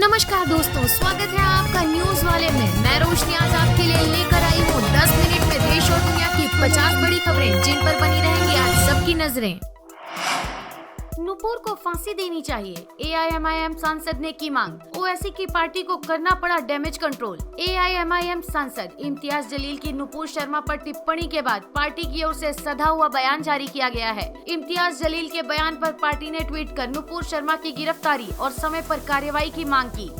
नमस्कार दोस्तों, स्वागत है आपका न्यूज वाले में। मैं रोशनी आज आपके लिए लेकर आई हूँ 10 मिनट में देश और दुनिया की 50 बड़ी खबरें जिन पर बनी रहेंगी आज सबकी नजरें। नुपुर को फांसी देनी चाहिए, एआईएमआईएम सांसद ने की मांग। ओवैसी की पार्टी को करना पड़ा डैमेज कंट्रोल। एआईएमआईएम सांसद इम्तियाज जलील की नुपुर शर्मा पर टिप्पणी के बाद पार्टी की ओर से सधा हुआ बयान जारी किया गया है। इम्तियाज जलील के बयान पर पार्टी ने ट्वीट कर नुपुर शर्मा की गिरफ्तारी और समय पर कार्रवाई की मांग की।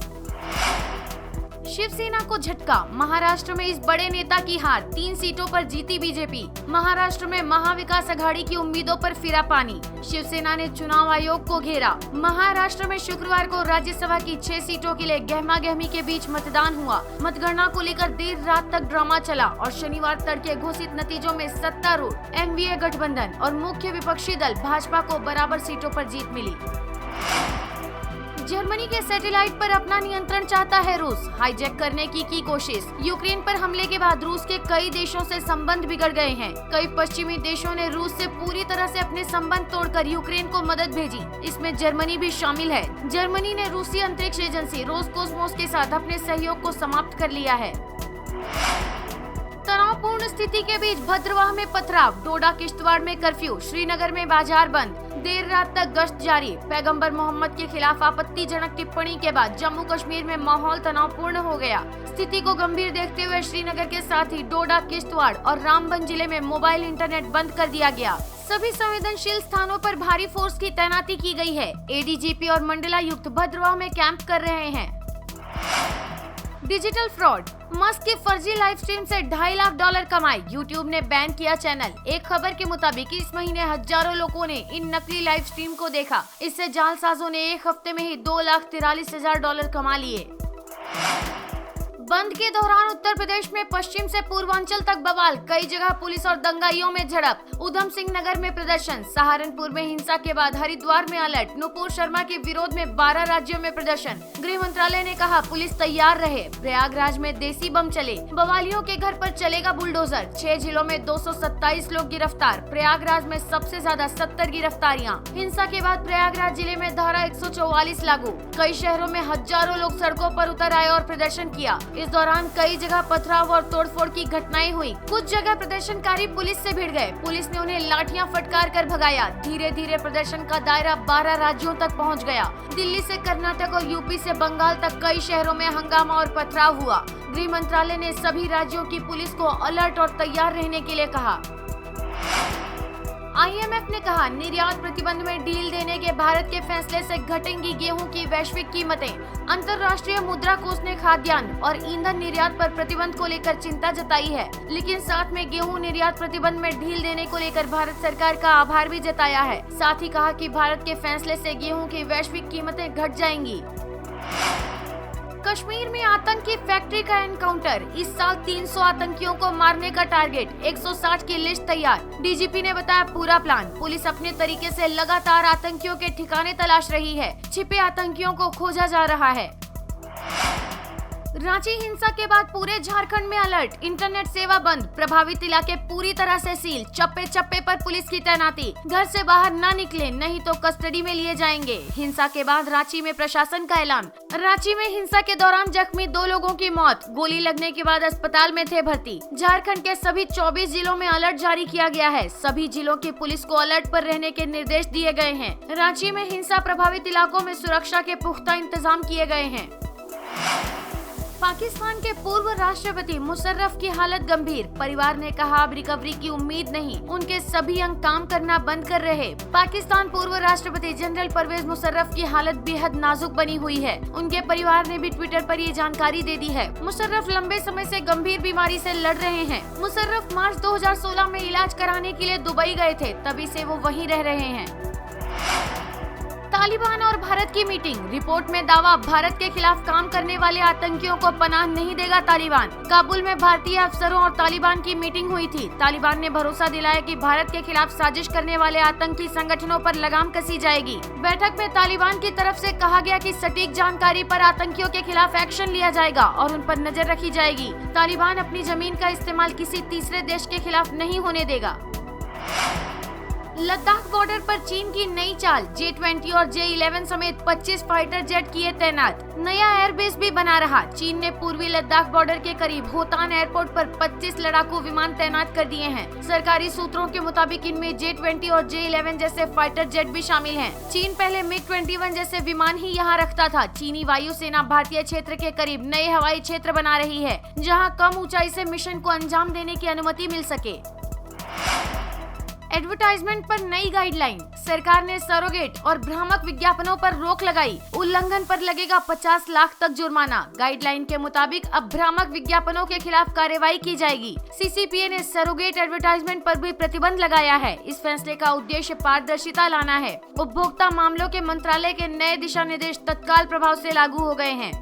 शिवसेना को झटका, महाराष्ट्र में इस बड़े नेता की हार, 3 सीटों पर जीती बीजेपी। महाराष्ट्र में महाविकास अघाड़ी की उम्मीदों पर फिरा पानी, शिवसेना ने चुनाव आयोग को घेरा। महाराष्ट्र में शुक्रवार को राज्यसभा की 6 सीटों के लिए गहमा-गहमी के बीच मतदान हुआ। मतगणना को लेकर देर रात तक ड्रामा चला और शनिवार तड़के घोषित नतीजों में सत्तारूढ़ एनडीए गठबंधन और मुख्य विपक्षी दल भाजपा को बराबर सीटों पर जीत मिली। जर्मनी के सैटेलाइट पर अपना नियंत्रण चाहता है रूस, हाईजैक करने की कोशिश। यूक्रेन पर हमले के बाद रूस के कई देशों से संबंध बिगड़ गए हैं। कई पश्चिमी देशों ने रूस से पूरी तरह से अपने संबंध तोड़कर यूक्रेन को मदद भेजी, इसमें जर्मनी भी शामिल है। जर्मनी ने रूसी अंतरिक्ष एजेंसी रोसकोसमोस के साथ अपने सहयोग को समाप्त कर लिया है। तनावपूर्ण स्थिति के बीच भद्रवाह में पथराव, डोडा किश्तवाड़ में कर्फ्यू, श्रीनगर में बाजार बंद, देर रात तक गश्त जारी। पैगंबर मोहम्मद के खिलाफ आपत्तिजनक टिप्पणी के बाद जम्मू कश्मीर में माहौल तनावपूर्ण हो गया। स्थिति को गंभीर देखते हुए श्रीनगर के साथ ही डोडा, किश्तवाड़ और रामबन जिले में मोबाइल इंटरनेट बंद कर दिया गया। सभी संवेदनशील स्थानों पर भारी फोर्स की तैनाती की गई है। एडीजीपी और मंडलायुक्त भद्रवाह में कैंप कर रहे हैं। डिजिटल फ्रॉड, मस्क की फर्जी लाइव स्ट्रीम से $2.5 लाख कमाए, यूट्यूब ने बैन किया चैनल। एक खबर के मुताबिक इस महीने हजारों लोगों ने इन नकली लाइव स्ट्रीम को देखा। इससे जालसाजों ने एक हफ्ते में ही $2,43,000 कमा लिए। बंद के दौरान उत्तर प्रदेश में पश्चिम से पूर्वांचल तक बवाल, कई जगह पुलिस और दंगाइयों में झड़प। उधम सिंह नगर में प्रदर्शन, सहारनपुर में हिंसा के बाद हरिद्वार में अलर्ट। नुपुर शर्मा के विरोध में 12 राज्यों में प्रदर्शन। गृह मंत्रालय ने कहा पुलिस तैयार रहे। प्रयागराज में देसी बम चले, बवालियों के घर पर चलेगा बुलडोजर। 6 जिलों में 227 लोग गिरफ्तार। प्रयागराज में सबसे ज्यादा 70 गिरफ्तारियां। हिंसा के बाद प्रयागराज जिले में धारा 144 लागू। कई शहरों में हजारों लोग सड़कों पर उतर आए और प्रदर्शन किया। इस दौरान कई जगह पथराव और तोड़फोड़ की घटनाएं हुई। कुछ जगह प्रदर्शनकारी पुलिस से भिड़ गए, पुलिस ने उन्हें लाठियां फटकार कर भगाया। धीरे धीरे प्रदर्शन का दायरा 12 राज्यों तक पहुंच गया। दिल्ली से कर्नाटक और यूपी से बंगाल तक कई शहरों में हंगामा और पथराव हुआ। गृह मंत्रालय ने सभी राज्यों की पुलिस को अलर्ट और तैयार रहने के लिए कहा। आईएमएफ ने कहा निर्यात प्रतिबंध में ढील देने के भारत के फैसले से घटेंगी गेहूं की वैश्विक कीमतें। अंतर्राष्ट्रीय मुद्रा कोष ने खाद्यान्न और ईंधन निर्यात पर प्रतिबंध को लेकर चिंता जताई है, लेकिन साथ में गेहूं निर्यात प्रतिबंध में ढील देने को लेकर भारत सरकार का आभार भी जताया है। साथ ही कहा कि भारत के फैसले से गेहूं की वैश्विक कीमतें घट जाएंगी। कश्मीर में आतंकी फैक्ट्री का एनकाउंटर, इस साल 300 आतंकियों को मारने का टारगेट, 160 की लिस्ट तैयार। डीजीपी ने बताया पूरा प्लान। पुलिस अपने तरीके से लगातार आतंकियों के ठिकाने तलाश रही है। छिपे आतंकियों को खोजा जा रहा है। रांची हिंसा के बाद पूरे झारखंड में अलर्ट, इंटरनेट सेवा बंद, प्रभावित इलाके पूरी तरह से सील। चप्पे चप्पे पर पुलिस की तैनाती, घर से बाहर न निकले नहीं तो कस्टडी में लिए जाएंगे। हिंसा के बाद रांची में प्रशासन का ऐलान। रांची में हिंसा के दौरान जख्मी 2 लोगों की मौत, गोली लगने के बाद अस्पताल में थे भर्ती। झारखंड के सभी 24 जिलों में अलर्ट जारी किया गया है। सभी जिलों की पुलिस को अलर्ट पर रहने के निर्देश दिए गए हैं। रांची में हिंसा प्रभावित इलाकों में सुरक्षा के पुख्ता इंतजाम किए गए हैं। पाकिस्तान के पूर्व राष्ट्रपति मुशर्रफ की हालत गंभीर, परिवार ने कहा अब रिकवरी की उम्मीद नहीं, उनके सभी अंग काम करना बंद कर रहे। पाकिस्तान पूर्व राष्ट्रपति जनरल परवेज मुशर्रफ की हालत बेहद नाजुक बनी हुई है। उनके परिवार ने भी ट्विटर पर ये जानकारी दे दी है। मुशर्रफ लंबे समय से गंभीर बीमारी से लड़ रहे हैं। मुशर्रफ मार्च 2016 में इलाज कराने के लिए दुबई गए थे, तभी से वो वहीं रह रहे हैं। तालिबान और भारत की मीटिंग, रिपोर्ट में दावा भारत के खिलाफ काम करने वाले आतंकियों को पनाह नहीं देगा तालिबान। काबुल में भारतीय अफसरों और तालिबान की मीटिंग हुई थी। तालिबान ने भरोसा दिलाया कि भारत के खिलाफ साजिश करने वाले आतंकी संगठनों पर लगाम कसी जाएगी। बैठक में तालिबान की तरफ से कहा गया कि सटीक जानकारी पर आतंकियों के खिलाफ एक्शन लिया जाएगा और उन पर नजर रखी जाएगी। तालिबान अपनी जमीन का इस्तेमाल किसी तीसरे देश के खिलाफ नहीं होने देगा। लद्दाख बॉर्डर पर चीन की नई चाल, J-20 और J-11 समेत 25 फाइटर जेट किए तैनात। नया एयरबेस भी बना रहा। चीन ने पूर्वी लद्दाख बॉर्डर के करीब होतान एयरपोर्ट पर 25 लड़ाकू विमान तैनात कर दिए हैं। सरकारी सूत्रों के मुताबिक इनमें J-20 और J-11 जैसे फाइटर जेट भी शामिल हैं। चीन पहले MiG-21 जैसे विमान ही यहाँ रखता था। चीनी वायुसेना भारतीय क्षेत्र के करीब नए हवाई क्षेत्र बना रही है, जहाँ कम ऊंचाई से मिशन को अंजाम देने की अनुमति मिल सके। एडवर्टाइजमेंट पर नई गाइडलाइन। सरकार ने सरोगेट और भ्रामक विज्ञापनों पर रोक लगाई। उल्लंघन पर लगेगा 50 लाख तक जुर्माना। गाइडलाइन के मुताबिक अब भ्रामक विज्ञापनों के खिलाफ कार्रवाई की जाएगी। CCPA ने सरोगेट एडवर्टाइजमेंट पर भी प्रतिबंध लगाया है। इस फैसले का उद्देश्य पारदर्शिता लाना है। उपभोक्ता मामलों के मंत्रालय के नए दिशा निर्देश तत्काल प्रभाव से लागू हो गए हैं।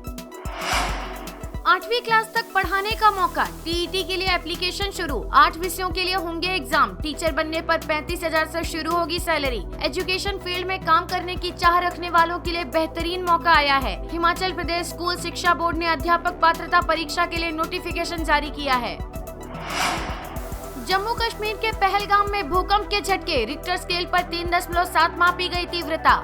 8वीं क्लास तक पढ़ाने का मौका। TET के लिए एप्लीकेशन शुरू। 8 विषयों के लिए होंगे एग्जाम। टीचर बनने पर 35,000 से शुरू होगी सैलरी। एजुकेशन फील्ड में काम करने की चाह रखने वालों के लिए बेहतरीन मौका आया है। हिमाचल प्रदेश स्कूल शिक्षा बोर्ड ने अध्यापक पात्रता परीक्षा के लिए नोटिफिकेशन जारी किया है। जम्मू कश्मीर के पहलगाम में भूकंप के झटके। रिक्टर स्केल पर 3.7 मापी गई तीव्रता।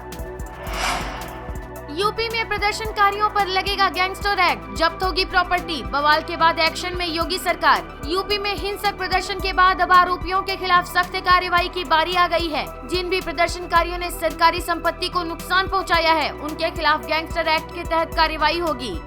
यूपी में प्रदर्शनकारियों पर लगेगा गैंगस्टर एक्ट। जब्त होगी प्रॉपर्टी। बवाल के बाद एक्शन में योगी सरकार। यूपी में हिंसक प्रदर्शन के बाद अब आरोपियों के खिलाफ सख्त कार्रवाई की बारी आ गई है। जिन भी प्रदर्शनकारियों ने सरकारी संपत्ति को नुकसान पहुंचाया है, उनके खिलाफ गैंगस्टर एक्ट के तहत कार्रवाई होगी।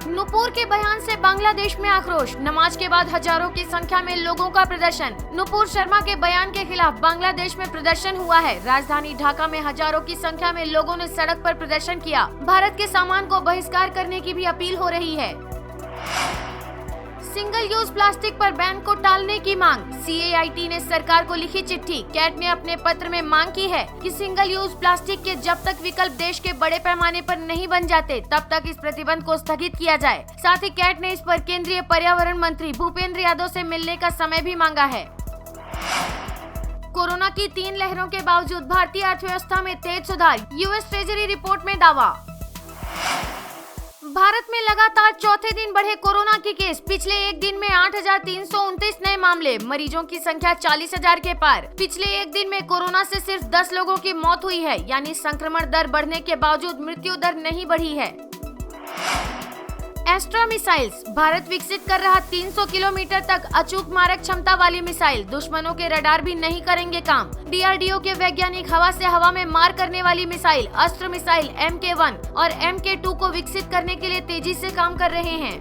नुपुर के बयान से बांग्लादेश में आक्रोश। नमाज के बाद हजारों की संख्या में लोगों का प्रदर्शन। नुपुर शर्मा के बयान के खिलाफ बांग्लादेश में प्रदर्शन हुआ है। राजधानी ढाका में हजारों की संख्या में लोगों ने सड़क पर प्रदर्शन किया। भारत के सामान को बहिष्कार करने की भी अपील हो रही है। सिंगल यूज प्लास्टिक पर बैन को टालने की मांग। CAIT ने सरकार को लिखी चिट्ठी। कैट ने अपने पत्र में मांग की है कि सिंगल यूज प्लास्टिक के जब तक विकल्प देश के बड़े पैमाने पर नहीं बन जाते, तब तक इस प्रतिबंध को स्थगित किया जाए। साथ ही कैट ने इस पर केंद्रीय पर्यावरण मंत्री भूपेंद्र यादव से मिलने का समय भी मांगा है। कोरोना की 3 लहरों के बावजूद भारतीय अर्थव्यवस्था में तेज सुधार। US ट्रेजरी रिपोर्ट में दावा। भारत में लगातार चौथे दिन बढ़े कोरोना के केस। पिछले एक दिन में 8,329 नए मामले। मरीजों की संख्या 40,000 के पार। पिछले एक दिन में कोरोना से सिर्फ 10 लोगों की मौत हुई है, यानी संक्रमण दर बढ़ने के बावजूद मृत्यु दर नहीं बढ़ी है। Extra missiles. भारत विकसित कर रहा 300 किलोमीटर तक अचूक मारक क्षमता वाली मिसाइल। दुश्मनों के रडार भी नहीं करेंगे काम। DRDO के वैज्ञानिक हवा से हवा में मार करने वाली मिसाइल अस्त्र मिसाइल MK1 और MK2 को विकसित करने के लिए तेजी से काम कर रहे हैं।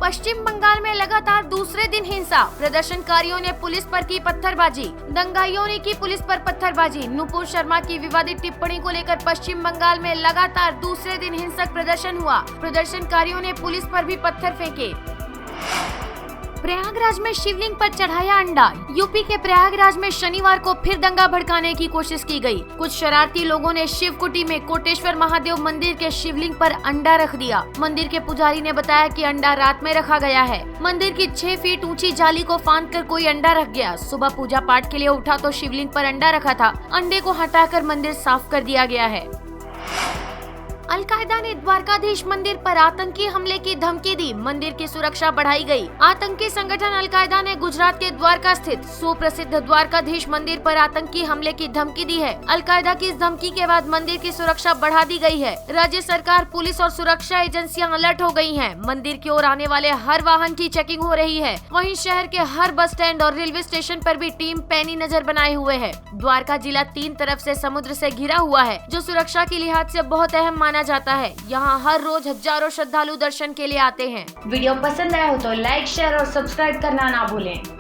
पश्चिम बंगाल में लगातार दूसरे दिन हिंसा। प्रदर्शनकारियों ने पुलिस पर की पत्थरबाजी। दंगाइयों ने की पुलिस पर पत्थरबाजी। नुपुर शर्मा की विवादित टिप्पणी को लेकर पश्चिम बंगाल में लगातार दूसरे दिन हिंसक प्रदर्शन हुआ। प्रदर्शनकारियों ने पुलिस पर भी पत्थर फेंके। प्रयागराज में शिवलिंग पर चढ़ाया अंडा। यूपी के प्रयागराज में शनिवार को फिर दंगा भड़काने की कोशिश की गई। कुछ शरारती लोगों ने शिवकुटी में कोटेश्वर महादेव मंदिर के शिवलिंग पर अंडा रख दिया। मंदिर के पुजारी ने बताया कि अंडा रात में रखा गया है। मंदिर की 6 फीट ऊंची जाली को फांदकर कोई अंडा रख गया। सुबह पूजा पाठ के लिए उठा तो शिवलिंग पर अंडा रखा था। अंडे को हटाकर मंदिर साफ कर दिया गया है। अलकायदा ने द्वारकाधीश मंदिर पर आतंकी हमले की धमकी दी। मंदिर की सुरक्षा बढ़ाई गई। आतंकी संगठन अलकायदा ने गुजरात के द्वारका स्थित सुप्रसिद्ध द्वारकाधीश मंदिर पर आतंकी हमले की धमकी दी है। अलकायदा की इस धमकी के बाद मंदिर की सुरक्षा बढ़ा दी गई है। राज्य सरकार, पुलिस और सुरक्षा एजेंसियां अलर्ट हो गई हैं। मंदिर की ओर आने वाले हर वाहन की चेकिंग हो रही है। वहीं शहर के हर बस स्टैंड और रेलवे स्टेशन पर भी टीम पैनी नजर बनाए हुए है। द्वारका जिला 3 तरफ से समुद्र से घिरा हुआ है, जो सुरक्षा के लिहाज से बहुत अहम माना जाता है। यहाँ हर रोज हजारों श्रद्धालु दर्शन के लिए आते हैं। वीडियो पसंद आया हो तो लाइक, शेयर और सब्सक्राइब करना ना भूलें।